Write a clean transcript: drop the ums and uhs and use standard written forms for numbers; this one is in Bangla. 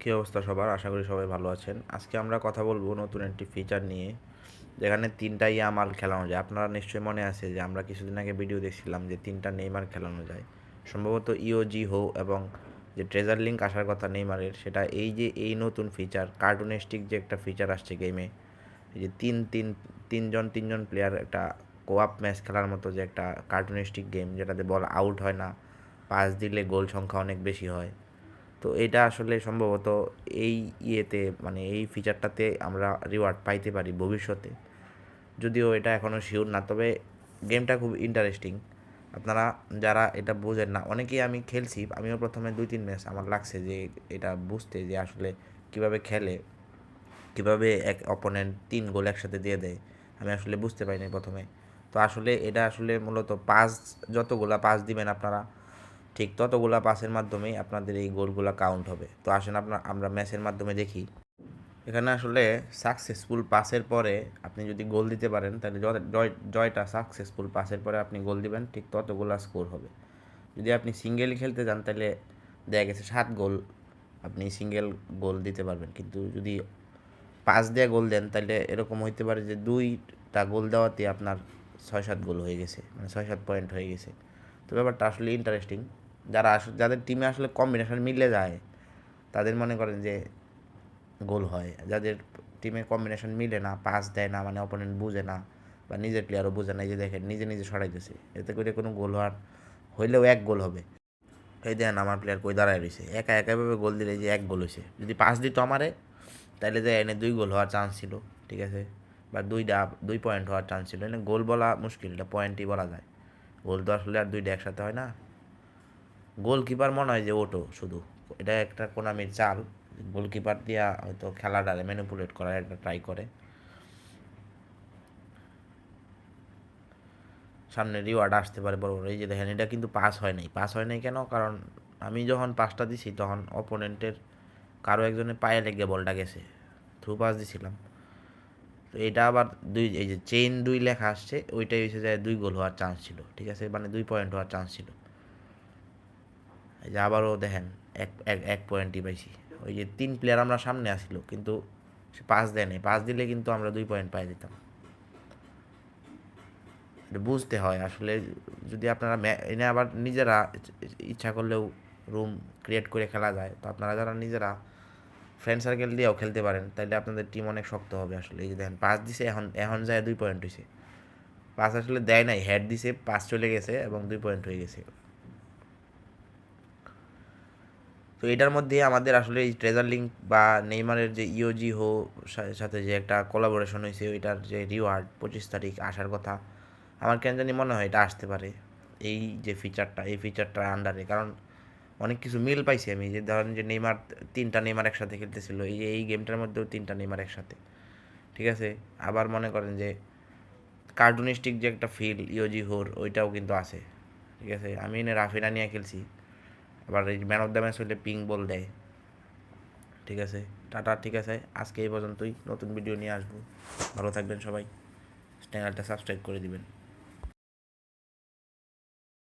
কী অবস্থা সবার? আশা করি সবাই ভালো আছেন। আজকে আমরা কথা বলবো নতুন একটি ফিচার নিয়ে, যেখানে ৩টা ইয়ামাল খেলানো যায়। আপনারা নিশ্চয়ই মনে আছে যে আমরা কিছুদিন আগে ভিডিও দেখছিলাম যে ৩টা নেইমার খেলানো যায়। সম্ভবত ইওজি হো এবং যে ট্রেজার লিঙ্ক আসার কথা নেইমারের, সেটা এই যে এই নতুন ফিচার কার্টুনিস্টিক যে একটা ফিচার আসছে গেমে, এই যে তিনজন প্লেয়ার একটা কোয়াপ ম্যাচ খেলার মতো যে একটা কার্টুনিস্টিক গেম, যেটাতে বল আউট হয় না, পাস দিলে গোল সংখ্যা অনেক বেশি হয়। তো এটা আসলে সম্ভবত এই ইয়েতে মানে এই ফিচারটাতে আমরা রিওয়ার্ড পাইতে পারি ভবিষ্যতে, যদিও এটা এখনও শিওর না। তবে গেমটা খুব ইন্টারেস্টিং। আপনারা যারা এটা বোঝেন না, অনেকেই আমি খেলছি, আমিও প্রথমে 2-3 ম্যাচ আমার লাগছে যে এটা বুঝতে, যে আসলে কীভাবে খেলে, কীভাবে এক অপোনেন্ট 3 গোল একসাথে দিয়ে দেয়, আমি আসলে বুঝতে পারিনি প্রথমে। তো আসলে এটা আসলে মূলত পাস, যতগুলা পাস দিবেন আপনারা, ঠিক ততগুলা পাসের মাধ্যমেই আপনাদের এই গোলগুলা কাউন্ট হবে। তো আসেন আমরা ম্যাচের মাধ্যমে দেখি। এখানে আসলে সাকসেসফুল পাসের পরে আপনি যদি গোল দিতে পারেন, তাহলে জয়টা সাকসেসফুল পাসের পরে আপনি গোল দিবেন, ঠিক ততগুলা স্কোর হবে। যদি আপনি সিঙ্গেল খেলতে যান, তাহলে দেখা গেছে 7 গোল আপনি সিঙ্গেল গোল দিতে পারবেন। কিন্তু যদি পাস দিয়ে গোল দেন, তাহলে এরকম হইতে পারে যে 2টা গোল দেওয়াতে আপনার 6-7 গোল হয়ে গেছে, মানে 6-7 পয়েন্ট হয়ে গেছে। তো ব্যাপারটা আসলে ইন্টারেস্টিং। যাদের টিমে আসলে কম্বিনেশন মিলে যায়, তাদের মনে করেন যে গোল হয়। যাদের টিমে কম্বিনেশন মিলে না, পাস দেয় না, মানে অপোনেন্ট বুঝে না বা নিজের প্লেয়ারও বুঝে না, এই যে দেখেন নিজে সরাইতেছে, এতে করে কোনো গোল হইলেও 1 গোল হবে। এই দেখেন আমার প্লেয়ার কই দাঁড়ায় রয়েছে, একা এভাবে গোল দিলে যে 1 গোল হয়েছে। যদি পাস দিত আমারে, তাহলে যে এনে 2 গোল হওয়ার চান্স ছিল, ঠিক আছে, বা 2 পয়েন্ট হওয়ার চান্স ছিল। এনে গোল বলা মুশকিল, এটা পয়েন্টই বলা যায়। গোল তো আসলে আর 2টা একসাথে হয় না। গোলকিপার মনে হয় যে ওটো শুধু, এটা একটা কোনামির চাল। গোলকিপার দিয়া হয়তো খেলাটারে ম্যানিপুলেট করার একটা ট্রাই করে। সামনে রিওয়ার্ড আসতে পারে বড় বড়। এই যে দেখেন, এটা কিন্তু পাস হয় নাই কেন? কারণ আমি যখন পাসটা দিছি, তখন অপোনেন্টের কারো একজনের পায়ে লেগে বলটা গেছে, থ্রু পাস দিছিলাম। তো এটা আবার এই যে চেইন 2 লেখা আসছে, ওইটাই হয়েছে যায় 2 গোল হওয়ার চান্স ছিল, ঠিক আছে, মানে 2 পয়েন্ট হওয়ার চান্স ছিল। এই যে আবারও দেখেন, এক পয়েন্টই পাইছি। ওই যে 3 প্লেয়ার আমরা সামনে আসছিল, কিন্তু সে পাস দেয় নাই। পাস দিলে কিন্তু আমরা 2 পয়েন্ট পাই যেতাম। এটা বুঝতে হয় আসলে। যদি আপনারা এনে আবার নিজেরা ইচ্ছা করলেও রুম ক্রিয়েট করে খেলা যায়, তো আপনারা যারা নিজেরা ফ্রেন্ড সার্কেল দিয়েও খেলতে পারেন, তাহলে আপনাদের টিম অনেক শক্ত হবে আসলে। এই যে দেখেন, পাস দিছে, এখন যায় 2 পয়েন্ট হয়েছে। পাস আসলে দেয় নাই, হেড দিছে, পাস চলে গেছে এবং 2 পয়েন্ট হয়ে গেছে। তো এটার মধ্যে আমাদের আসলে এই ট্রেজার লিঙ্ক বা নেইমারের যে ইওজি হো সাথে যে একটা কোলাবোরেশন হয়েছে, ওইটার যে রিওয়ার্ড 25 তারিখ আসার কথা, আমার কেন জানি মনে হয় এটা আসতে পারে। এই যে ফিচারটা, এই ফিচারটার আন্ডারে, কারণ অনেক কিছু মিল পাইছি আমি। যে ধরেন যে নেইমার, 3টা নেইমার একসাথে খেলতেছিল, এই গেমটার মধ্যেও 3টা নেইমার একসাথে, ঠিক আছে। আবার মনে করেন যে কার্টুনিস্টিক যে একটা ফিল ইওজি হোর, ওইটাও কিন্তু আছে, ঠিক আছে। আমি এনে রাফিনা নিয়ে খেলছি। আবার এই ম্যান অফ দ্য ম্যাচ হলে পিঙ্ক বল দেয়, ঠিক আছে। টাটা, ঠিক আছে, আজকে এই পর্যন্তই। নতুন ভিডিও নিয়ে আসবো। ভালো থাকবেন সবাই, চ্যানেলটা সাবস্ক্রাইব করে দিবেন।